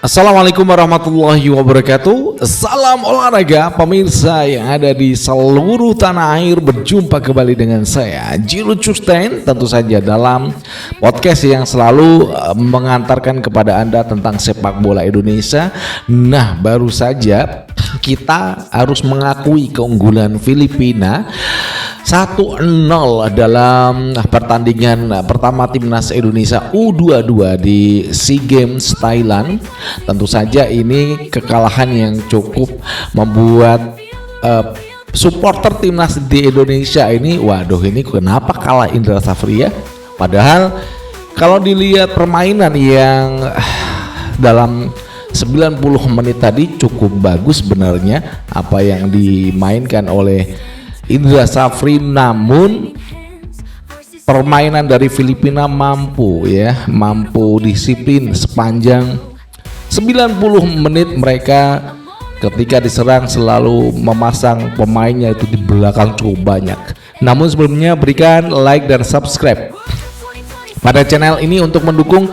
Assalamualaikum warahmatullahi wabarakatuh. Salam olahraga pemirsa yang ada di seluruh tanah air. Berjumpa kembali dengan saya Jiru Custen, tentu saja dalam podcast yang selalu mengantarkan kepada Anda tentang sepak bola Indonesia. Nah, baru saja kita harus mengakui keunggulan Filipina 1-0 dalam pertandingan pertama timnas Indonesia U22 di SEA Games Thailand. Tentu saja ini kekalahan yang cukup membuat supporter timnas di Indonesia ini, waduh, ini kenapa kalah Indra Safri ya? Padahal kalau dilihat permainan yang dalam 90 menit tadi cukup bagus sebenarnya apa yang dimainkan oleh Indra Safri, namun permainan dari Filipina mampu disiplin sepanjang 90 menit. Mereka ketika diserang selalu memasang pemainnya itu di belakang cukup banyak. Namun sebelumnya berikan like dan subscribe pada channel ini untuk mendukung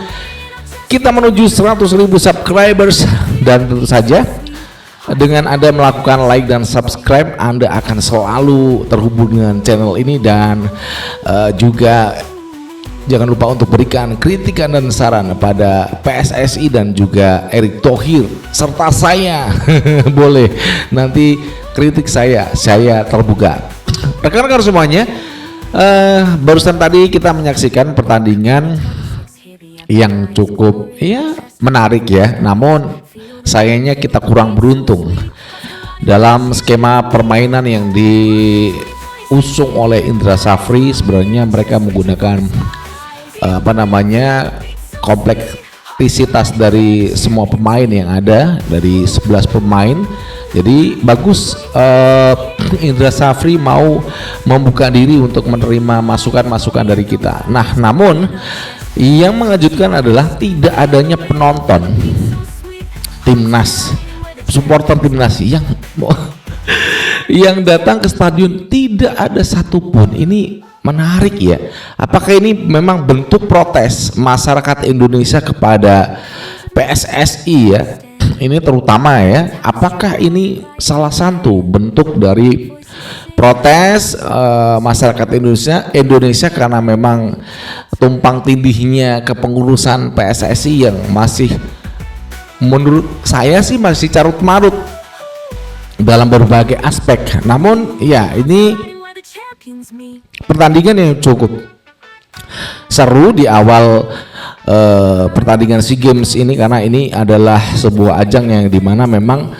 kita menuju 100.000 subscribers. Dan tentu saja dengan Anda melakukan like dan subscribe, Anda akan selalu terhubung dengan channel ini. Dan juga jangan lupa untuk berikan kritikan dan saran pada PSSI dan juga Erick Thohir serta saya. Boleh, nanti kritik saya terbuka. Rekan-rekan semuanya, barusan tadi kita menyaksikan pertandingan yang cukup menarik ya, namun sayangnya kita kurang beruntung dalam skema permainan yang diusung oleh Indra Safri. Sebenarnya mereka menggunakan kompleksitas dari semua pemain yang ada, dari 11 pemain. Jadi bagus Indra Safri mau membuka diri untuk menerima masukan-masukan dari kita. Nah, namun yang mengejutkan adalah tidak adanya penonton timnas, supporter timnas yang datang ke stadion. Tidak ada satupun. Ini menarik ya. Apakah ini memang bentuk protes masyarakat Indonesia kepada PSSI ya? Ini terutama ya. Apakah ini salah satu bentuk dari protes masyarakat Indonesia karena memang tumpang tindihnya kepengurusan PSSI yang masih, menurut saya sih, masih carut marut dalam berbagai aspek. Namun ya, ini pertandingan yang cukup seru di awal pertandingan SEA Games ini, karena ini adalah sebuah ajang yang dimana memang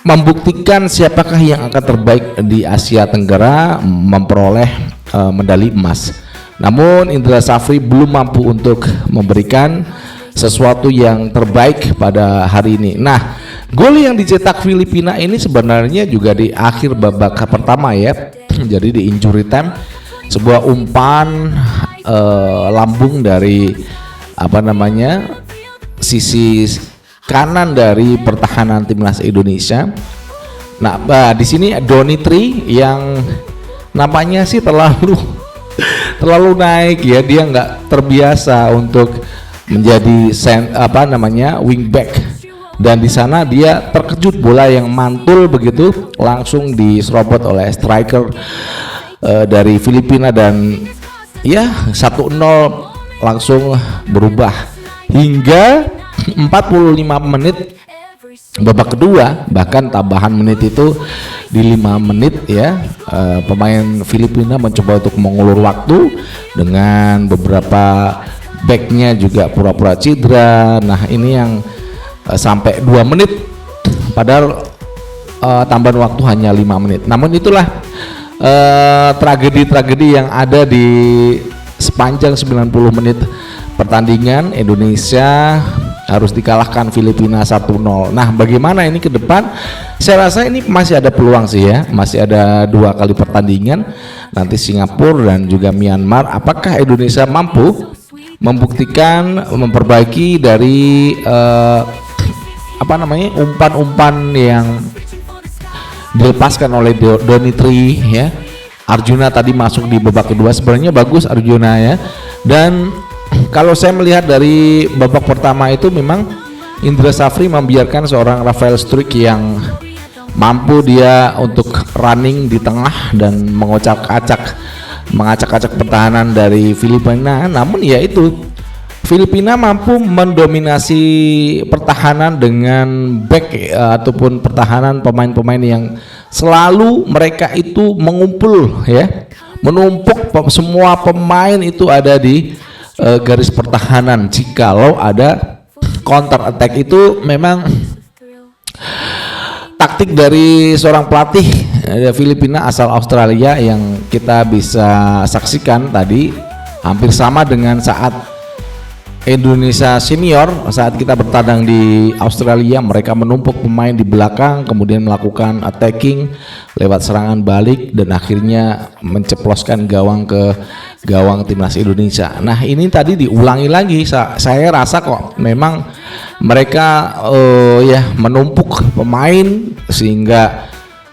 membuktikan siapakah yang akan terbaik di Asia Tenggara memperoleh medali emas. Namun Indra Safri belum mampu untuk memberikan sesuatu yang terbaik pada hari ini. Nah, gol yang dicetak Filipina ini sebenarnya juga di akhir babak pertama ya. Jadi di injury time, sebuah umpan lambung dari sisi kanan dari pertahanan timnas Indonesia. Nah, di sini Donitri yang namanya sih terlalu naik ya. Dia nggak terbiasa untuk menjadi wingback, dan di sana dia terkejut bola yang mantul begitu langsung diserobot oleh striker dari Filipina, dan ya 1-0 langsung berubah hingga 45 menit babak kedua. Bahkan tambahan menit itu di 5 menit ya, pemain Filipina mencoba untuk mengulur waktu dengan beberapa backnya juga pura-pura cedera. Nah, ini yang sampai 2 menit padahal tambahan waktu hanya 5 menit. Namun itulah tragedi-tragedi yang ada di sepanjang 90 menit pertandingan. Indonesia harus dikalahkan Filipina 1-0. Nah, bagaimana ini ke depan? Saya rasa ini masih ada peluang sih ya. Masih ada 2 kali pertandingan, nanti Singapura dan juga Myanmar. Apakah Indonesia mampu membuktikan, memperbaiki dari umpan-umpan yang dilepaskan oleh Donitri ya. Arjuna tadi masuk di babak kedua, sebenarnya bagus Arjuna ya. Dan kalau saya melihat dari babak pertama itu memang Indra Safri membiarkan seorang Rafael Struijk yang mampu dia untuk running di tengah dan mengacak-acak pertahanan dari Filipina. Namun ya itu, Filipina mampu mendominasi pertahanan dengan back ataupun pertahanan pemain-pemain yang selalu mereka itu mengumpul ya, menumpuk semua pemain itu ada di garis pertahanan. Jikalau ada counter attack, itu memang taktik dari seorang pelatih Filipina asal Australia yang kita bisa saksikan tadi, hampir sama dengan saat Indonesia senior saat kita bertandang di Australia. Mereka menumpuk pemain di belakang, kemudian melakukan attacking lewat serangan balik dan akhirnya menceploskan gawang ke gawang timnas Indonesia. Nah, ini tadi diulangi lagi. Saya rasa kok memang mereka menumpuk pemain sehingga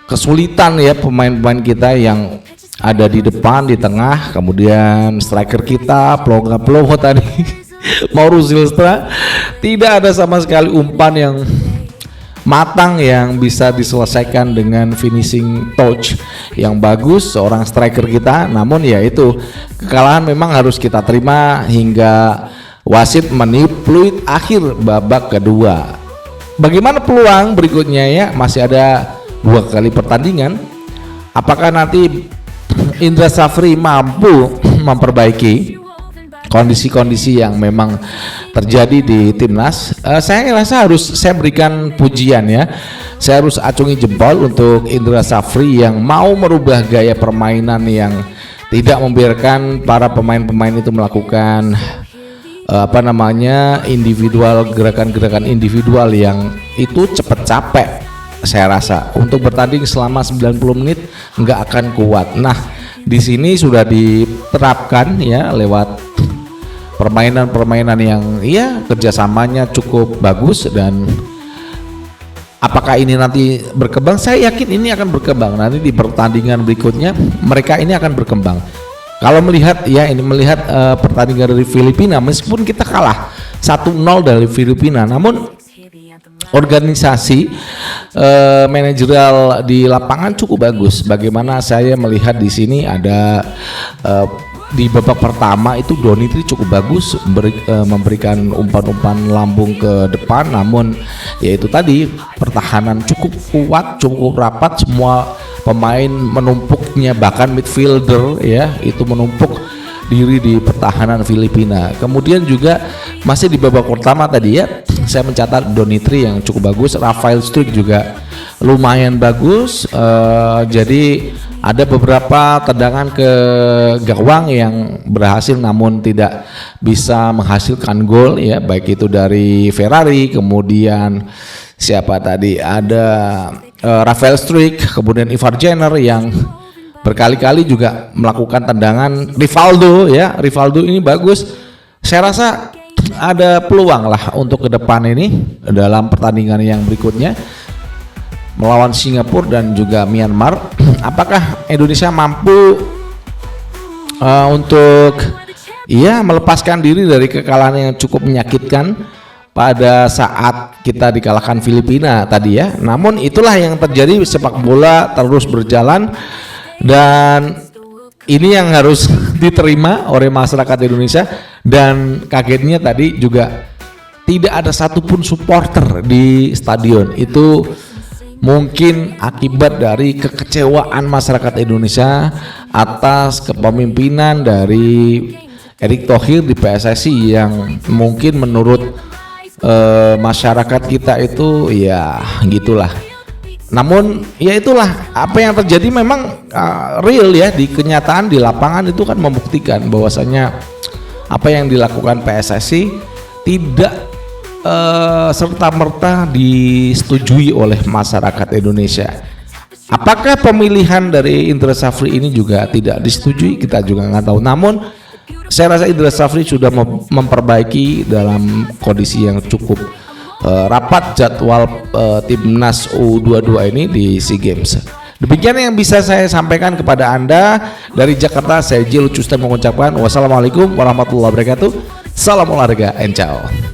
kesulitan ya pemain-pemain kita yang ada di depan, di tengah, kemudian striker kita Plogo tadi Mauro Zylstra, tidak ada sama sekali umpan yang matang yang bisa diselesaikan dengan finishing touch yang bagus seorang striker kita. Namun ya itu, kekalahan memang harus kita terima hingga wasit meniup akhir babak kedua. Bagaimana peluang berikutnya ya? Masih ada 2 kali pertandingan. Apakah nanti Indra Safri mampu memperbaiki kondisi-kondisi yang memang terjadi di timnas? Saya rasa harus saya berikan pujian ya. Saya harus acungi jempol untuk Indra Safri yang mau merubah gaya permainan yang tidak membiarkan para pemain-pemain itu melakukan individual, gerakan-gerakan individual yang itu cepat capek. Saya rasa untuk bertanding selama 90 menit nggak akan kuat. Nah, di sini sudah diterapkan ya lewat permainan-permainan yang kerjasamanya cukup bagus. Dan apakah ini nanti berkembang? Saya yakin ini akan berkembang. Nanti di pertandingan berikutnya mereka ini akan berkembang. Kalau melihat pertandingan dari Filipina, meskipun kita kalah 1-0 dari Filipina, namun organisasi manajerial di lapangan cukup bagus. Bagaimana saya melihat di sini ada di babak pertama itu Donitri cukup bagus memberikan umpan-umpan lambung ke depan. Namun yaitu tadi, pertahanan cukup kuat, cukup rapat, semua pemain menumpuknya, bahkan midfielder ya itu menumpuk diri di pertahanan Filipina. Kemudian juga masih di babak pertama tadi ya, saya mencatat Donitri yang cukup bagus, Rafael Struijk juga lumayan bagus. Jadi ada beberapa tendangan ke gawang yang berhasil namun tidak bisa menghasilkan gol ya, baik itu dari Ferrari, kemudian siapa tadi, ada Rafael Struijk, kemudian Ivar Jenner yang berkali-kali juga melakukan tendangan. Rivaldo ini bagus. Saya rasa ada peluang lah untuk ke depan ini dalam pertandingan yang berikutnya melawan Singapura dan juga Myanmar. Apakah Indonesia mampu untuk melepaskan diri dari kekalahan yang cukup menyakitkan pada saat kita dikalahkan Filipina tadi ya? Namun itulah yang terjadi, sepak bola terus berjalan dan ini yang harus diterima oleh masyarakat Indonesia. Dan kagetnya tadi juga tidak ada satupun supporter di stadion. Itu mungkin akibat dari kekecewaan masyarakat Indonesia atas kepemimpinan dari Erick Thohir di PSSI yang mungkin menurut masyarakat kita itu ya gitulah. Namun ya itulah apa yang terjadi, memang real ya, di kenyataan di lapangan itu kan membuktikan bahwasanya apa yang dilakukan PSSI tidak serta-merta disetujui oleh masyarakat Indonesia. Apakah pemilihan dari Indra Safri ini juga tidak disetujui? Kita juga nggak tahu. Namun saya rasa Indra Safri sudah memperbaiki dalam kondisi yang cukup rapat jadwal timnas U22 ini di SEA Games. Demikian yang bisa saya sampaikan kepada Anda dari Jakarta. Saya Jill Custen mengucapkan wassalamualaikum warahmatullahi wabarakatuh. Salam olahraga and ciao.